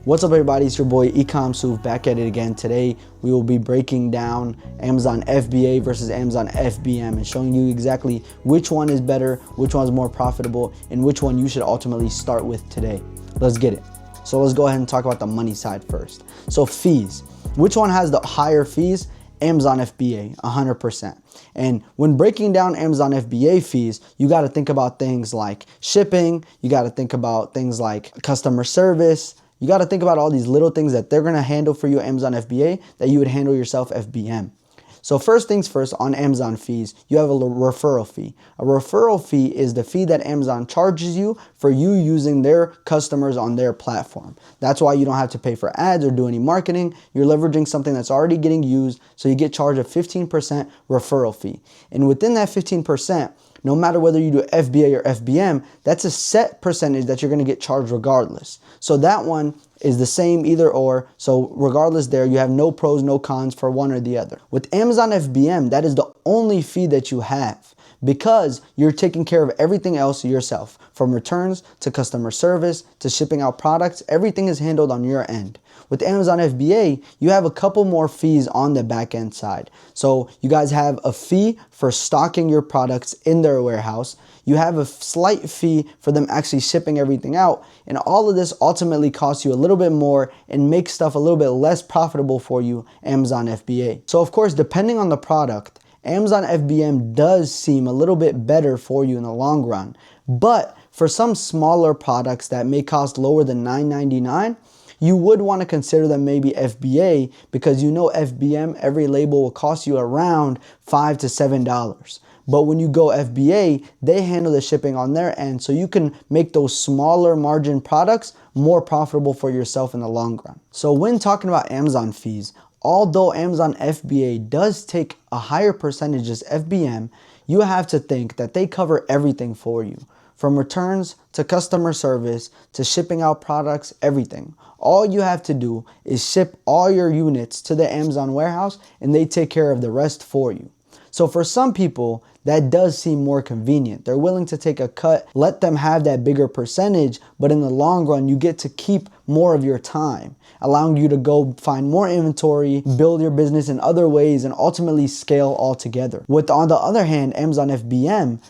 What's up everybody, it's your boy Ecom back at it again. Today we will be breaking down Amazon FBA versus Amazon FBM and showing you exactly which one is better, which one is more profitable, and which one you should ultimately start with today. Let's get it. So let's go ahead and talk about the money side first. So fees, which one has the higher fees? Amazon FBA, 100%. And when breaking down Amazon FBA fees, you got to think about things like shipping, you got to think about things like customer service. You got to think about all these little things that they're going to handle for you Amazon FBA that you would handle yourself FBM. So first things first, on Amazon fees, you have a referral fee. A referral fee is the fee that Amazon charges you for you using their customers on their platform. That's why you don't have to pay for ads or do any marketing. You're leveraging something that's already getting used, so you get charged a 15% referral fee. And within that 15%, no matter whether you do FBA or FBM, that's a set percentage that you're going to get charged regardless. So that one is the same either or. So regardless there, you have no pros, no cons for one or the other. With Amazon FBM, that is the only fee that you have because you're taking care of everything else yourself. From returns to customer service to shipping out products, everything is handled on your end. With Amazon FBA, you have a couple more fees on the back end side. So you guys have a fee for stocking your products in their warehouse. You have a slight fee for them actually shipping everything out. And all of this ultimately costs you a little bit more and makes stuff a little bit less profitable for you, Amazon FBA. So of course, depending on the product, Amazon FBM does seem a little bit better for you in the long run. But for some smaller products that may cost lower than $9.99, you would want to consider them maybe FBA because you know FBM, every label will cost you around $5 to $7. But when you go FBA, they handle the shipping on their end, so you can make those smaller margin products more profitable for yourself in the long run. So when talking about Amazon fees, although Amazon FBA does take a higher percentage as FBM, you have to think that they cover everything for you. From returns to customer service to shipping out products, everything. All you have to do is ship all your units to the Amazon warehouse and they take care of the rest for you. So for some people, that does seem more convenient. They're willing to take a cut, let them have that bigger percentage, but in the long run, you get to keep more of your time, allowing you to go find more inventory, build your business in other ways, and ultimately scale altogether. On the other hand, Amazon FBM,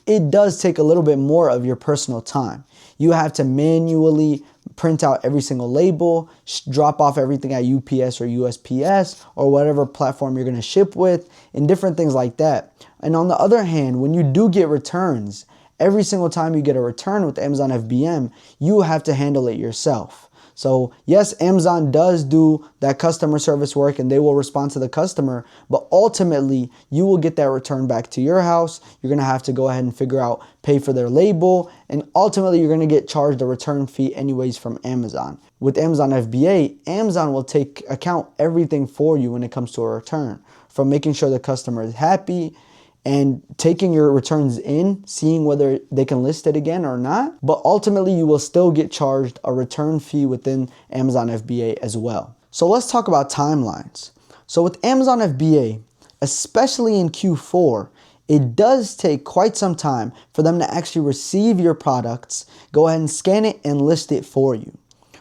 it does take a little bit more of your personal time. You have to manually print out every single label, drop off everything at UPS or USPS or whatever platform you're going to ship with, and different things like that. And on the other hand, when you do get returns, every single time you get a return with Amazon FBM, you have to handle it yourself. So yes, Amazon does do that customer service work and they will respond to the customer, but ultimately you will get that return back to your house. You're going to have to go ahead and figure out, pay for their label, and ultimately you're going to get charged a return fee anyways from Amazon. With Amazon FBA, Amazon will take account everything for you when it comes to a return, from making sure the customer is happy and taking your returns in, seeing whether they can list it again or not. But ultimately, you will still get charged a return fee within Amazon FBA as well. So let's talk about timelines. So with Amazon FBA, especially in Q4, it does take quite some time for them to actually receive your products, go ahead and scan it and list it for you.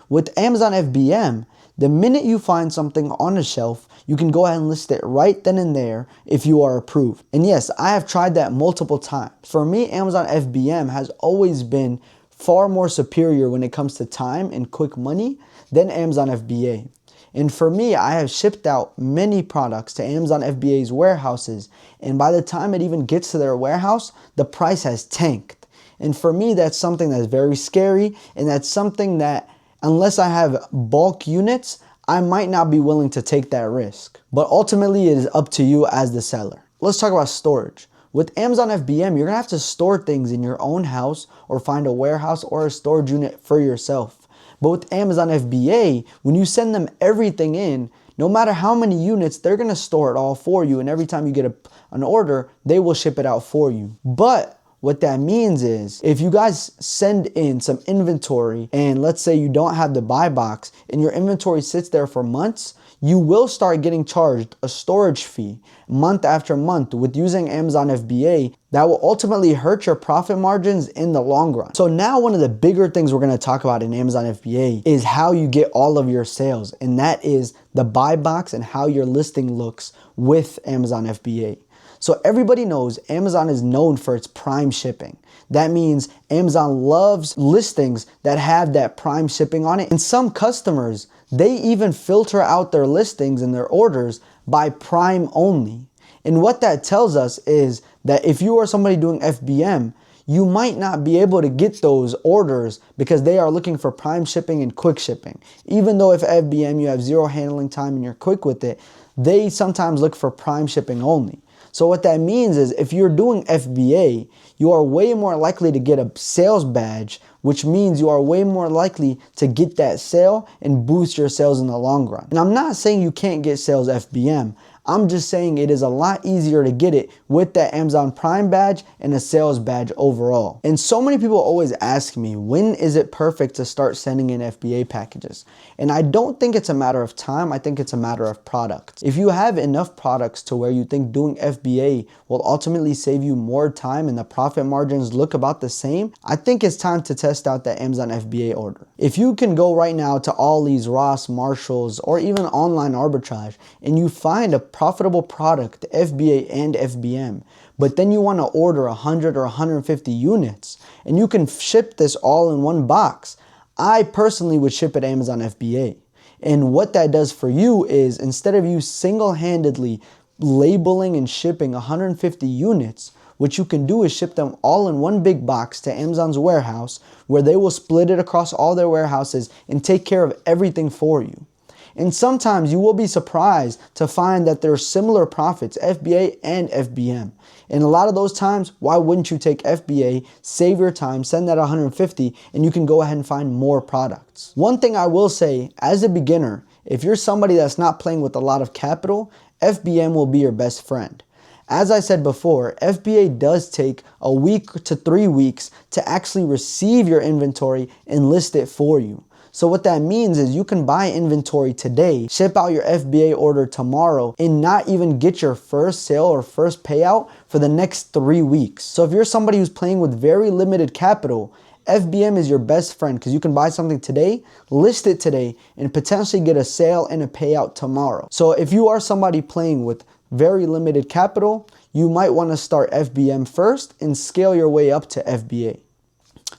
With Amazon FBM, the minute you find something on a shelf, you can go ahead and list it right then and there if you are approved. And yes, I have tried that multiple times. For me, Amazon FBM has always been far more superior when it comes to time and quick money than Amazon FBA. And for me, I have shipped out many products to Amazon FBA's warehouses, and by the time it even gets to their warehouse, the price has tanked. And for me, that's something that's very scary, and that's something that unless I have bulk units, I might not be willing to take that risk. But ultimately, it is up to you as the seller. Let's talk about storage. With Amazon FBM, you're gonna have to store things in your own house or find a warehouse or a storage unit for yourself. But with Amazon FBA, when you send them everything in, no matter how many units, they're gonna store it all for you. And every time you get an order, they will ship it out for you. But what that means is if you guys send in some inventory and let's say you don't have the buy box and your inventory sits there for months, you will start getting charged a storage fee month after month with using Amazon FBA that will ultimately hurt your profit margins in the long run. So now one of the bigger things we're going to talk about in Amazon FBA is how you get all of your sales, and that is the buy box and how your listing looks with Amazon FBA. So everybody knows Amazon is known for its prime shipping. That means Amazon loves listings that have that prime shipping on it. And some customers, they even filter out their listings and their orders by prime only. And what that tells us is that if you are somebody doing FBM, you might not be able to get those orders because they are looking for prime shipping and quick shipping. Even though if FBM you have zero handling time and you're quick with it, they sometimes look for prime shipping only. So what that means is if you're doing FBA, you are way more likely to get a sales badge, which means you are way more likely to get that sale and boost your sales in the long run. And I'm not saying you can't get sales FBM. I'm just saying it is a lot easier to get it with that Amazon Prime badge and a sales badge overall. And so many people always ask me, when is it perfect to start sending in FBA packages? And I don't think it's a matter of time, I think it's a matter of products. If you have enough products to where you think doing FBA will ultimately save you more time and the profit margins look about the same, I think it's time to test out that Amazon FBA order. If you can go right now to Ollie's, Ross, Marshalls, or even online arbitrage, and you find a profitable product, FBA and FBM, but then you want to order 100 or 150 units, and you can ship this all in one box, I personally would ship it Amazon FBA. And what that does for you is instead of you single-handedly labeling and shipping 150 units, what you can do is ship them all in one big box to Amazon's warehouse, where they will split it across all their warehouses and take care of everything for you. And sometimes you will be surprised to find that there are similar profits, FBA and FBM. And a lot of those times, why wouldn't you take FBA, save your time, send that 150, and you can go ahead and find more products. One thing I will say, as a beginner, if you're somebody that's not playing with a lot of capital, FBM will be your best friend. As I said before, FBA does take a week to 3 weeks to actually receive your inventory and list it for you. So what that means is you can buy inventory today, ship out your FBA order tomorrow, and not even get your first sale or first payout for the next 3 weeks. So if you're somebody who's playing with very limited capital, FBM is your best friend because you can buy something today, list it today, and potentially get a sale and a payout tomorrow. So if you are somebody playing with very limited capital, you might want to start FBM first and scale your way up to FBA.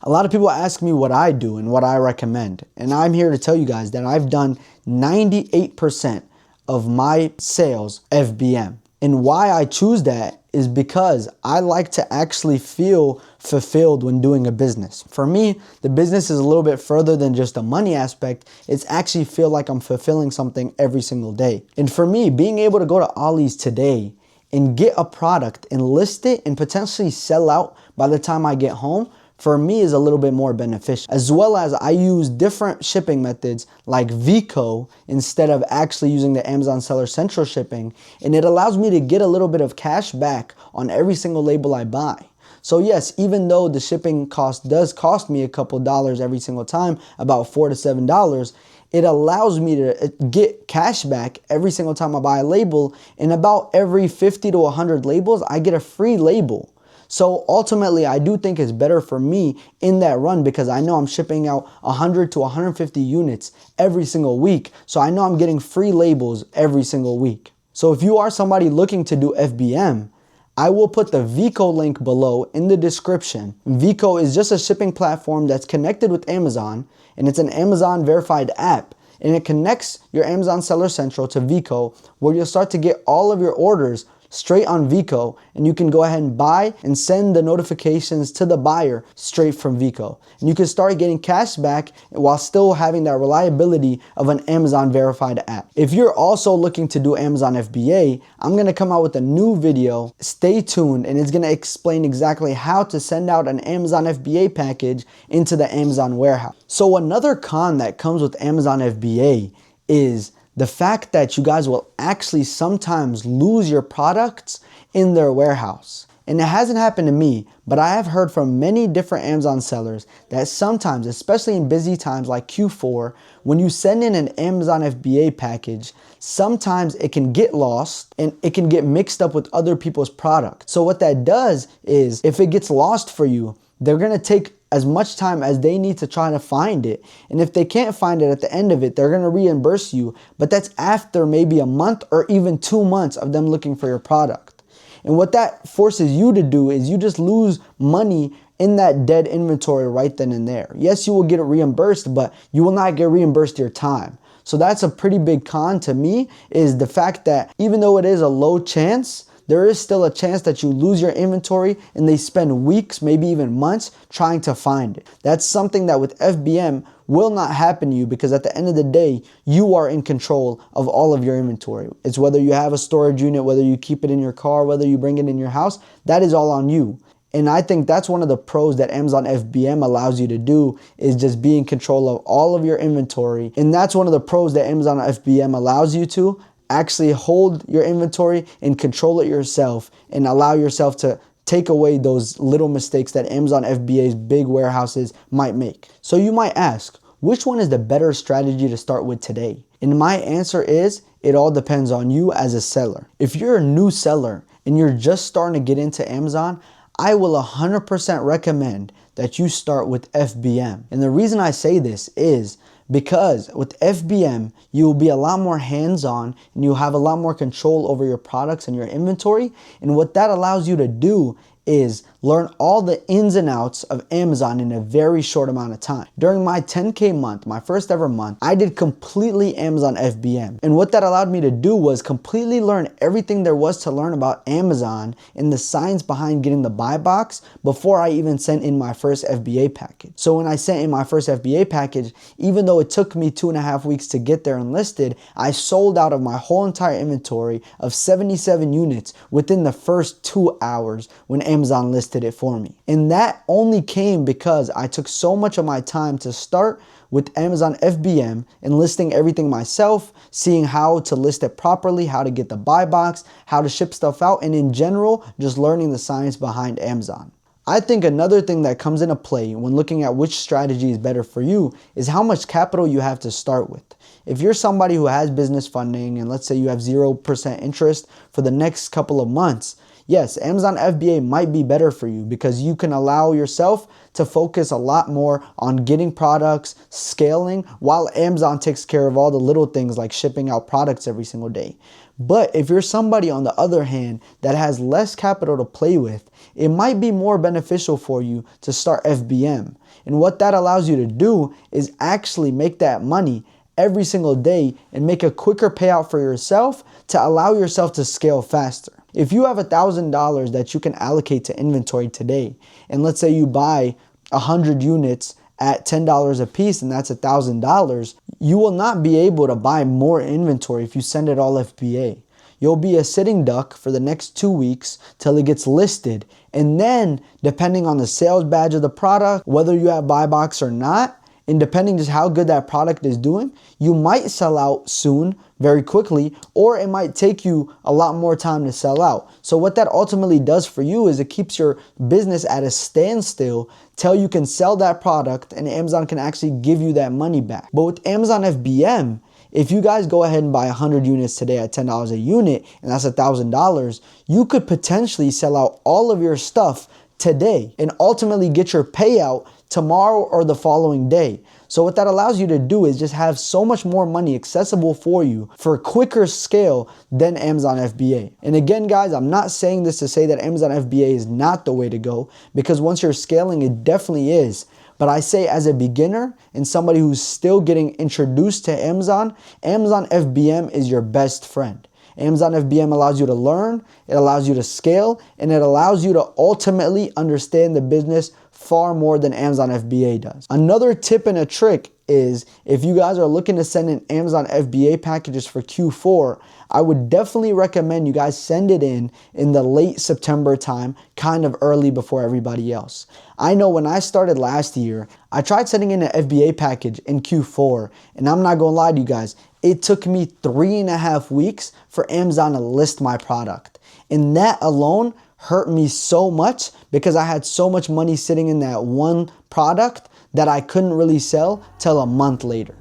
A lot of people ask me what I do and what I recommend, and I'm here to tell you guys that I've done 98% of my sales FBM. And why I choose that is because I like to actually feel fulfilled when doing a business. For me, the business is a little bit further than just the money aspect. It's actually feel like I'm fulfilling something every single day. And for me, being able to go to Ollie's today and get a product and list it and potentially sell out by the time I get home, for me is a little bit more beneficial. As well as I use different shipping methods like Vico instead of actually using the Amazon Seller Central shipping, and it allows me to get a little bit of cash back on every single label I buy. So yes, even though the shipping cost does cost me a couple dollars every single time, about $4 to $7, it allows me to get cash back every single time I buy a label, and about every 50 to 100 labels, I get a free label. So ultimately, I do think it's better for me in that run because I know I'm shipping out 100 to 150 units every single week. So I know I'm getting free labels every single week. So if you are somebody looking to do FBM, I will put the Vico link below in the description. Vico is just a shipping platform that's connected with Amazon, and it's an Amazon verified app. And it connects your Amazon Seller Central to Vico, where you'll start to get all of your orders straight on Vico, and you can go ahead and buy and send the notifications to the buyer straight from Vico. And you can start getting cash back while still having that reliability of an Amazon verified app. If you're also looking to do Amazon FBA, I'm gonna come out with a new video. Stay tuned, and it's gonna explain exactly how to send out an Amazon FBA package into the Amazon warehouse. So another con that comes with Amazon FBA is the fact that you guys will actually sometimes lose your products in their warehouse. And it hasn't happened to me, but I have heard from many different Amazon sellers that sometimes, especially in busy times like Q4, When you send in an Amazon FBA package, sometimes it can get lost and it can get mixed up with other people's products. So what that does is, if it gets lost for you, they're gonna take as much time as they need to try to find it. And if they can't find it at the end of it, they're gonna reimburse you. But that's after maybe a month or even 2 months of them looking for your product. And what that forces you to do is you just lose money in that dead inventory right then and there. Yes, you will get it reimbursed, but you will not get reimbursed your time. So that's a pretty big con to me, is the fact that even though it is a low chance, there is still a chance that you lose your inventory and they spend weeks, maybe even months trying to find it. That's something that with FBM will not happen to you, because at the end of the day, you are in control of all of your inventory. It's whether you have a storage unit, whether you keep it in your car, whether you bring it in your house, that is all on you. And I think that's one of the pros that Amazon FBM allows you to do, is just be in control of all of your inventory. And that's one of the pros that Amazon FBM allows you to actually hold your inventory and control it yourself, and allow yourself to take away those little mistakes that Amazon FBA's big warehouses might make. So you might ask, which one is the better strategy to start with today? And my answer is, it all depends on you as a seller. If you're a new seller and you're just starting to get into Amazon, I will 100% recommend that you start with FBM. And the reason I say this is because with FBM, you will be a lot more hands-on and you'll have a lot more control over your products and your inventory. And what that allows you to do is learn all the ins and outs of Amazon in a very short amount of time. During my 10K month, my first ever month, I did completely Amazon FBM. And what that allowed me to do was completely learn everything there was to learn about Amazon and the science behind getting the buy box before I even sent in my first FBA package. So when I sent in my first FBA package, even though it took me 2.5 weeks to get there and listed, I sold out of my whole entire inventory of 77 units within the first 2 hours when Amazon listed it for me. And that only came because I took so much of my time to start with Amazon FBM and listing everything myself, seeing how to list it properly, how to get the buy box, how to ship stuff out, and in general, just learning the science behind Amazon. I think another thing that comes into play when looking at which strategy is better for you is how much capital you have to start with. If you're somebody who has business funding and let's say you have 0% interest for the next couple of months, yes, Amazon FBA might be better for you because you can allow yourself to focus a lot more on getting products, scaling, while Amazon takes care of all the little things like shipping out products every single day. But if you're somebody, on the other hand, that has less capital to play with, it might be more beneficial for you to start FBM. And what that allows you to do is actually make that money every single day and make a quicker payout for yourself to allow yourself to scale faster. If you have $1,000 that you can allocate to inventory today, and let's say you buy 100 units at $10 a piece, and that's $1,000, you will not be able to buy more inventory if you send it all FBA. You'll be a sitting duck for the next 2 weeks till it gets listed. And then, depending on the sales badge of the product, whether you have buy box or not, and depending just how good that product is doing, you might sell out soon, very quickly, or it might take you a lot more time to sell out. So what that ultimately does for you is it keeps your business at a standstill till you can sell that product and Amazon can actually give you that money back. But with Amazon FBM, if you guys go ahead and buy 100 units today at $10 a unit, and that's $1,000, you could potentially sell out all of your stuff today and ultimately get your payout tomorrow or the following day. So what that allows you to do is just have so much more money accessible for you for a quicker scale than Amazon FBA. And again, guys, I'm not saying this to say that Amazon FBA is not the way to go, because once you're scaling, it definitely is. But I say, as a beginner and somebody who's still getting introduced to Amazon, Amazon FBM is your best friend. Amazon FBM allows you to learn, it allows you to scale, and it allows you to ultimately understand the business far more than Amazon FBA does. Another tip and a trick is, if you guys are looking to send in Amazon FBA packages for Q4, I would definitely recommend you guys send it in the late September time, kind of early before everybody else. I know when I started last year, I tried sending in an FBA package in Q4, and I'm not gonna lie to you guys, it took me 3.5 weeks for Amazon to list my product. And that alone hurt me so much because I had so much money sitting in that one product that I couldn't really sell till a month later.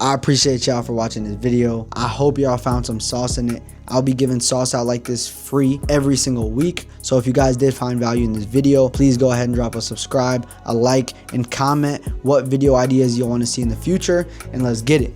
I appreciate y'all for watching this video. I hope y'all found some sauce in it. I'll be giving sauce out like this free every single week. So if you guys did find value in this video, please go ahead and drop a subscribe, a like, and comment what video ideas you want to see in the future, and let's get it.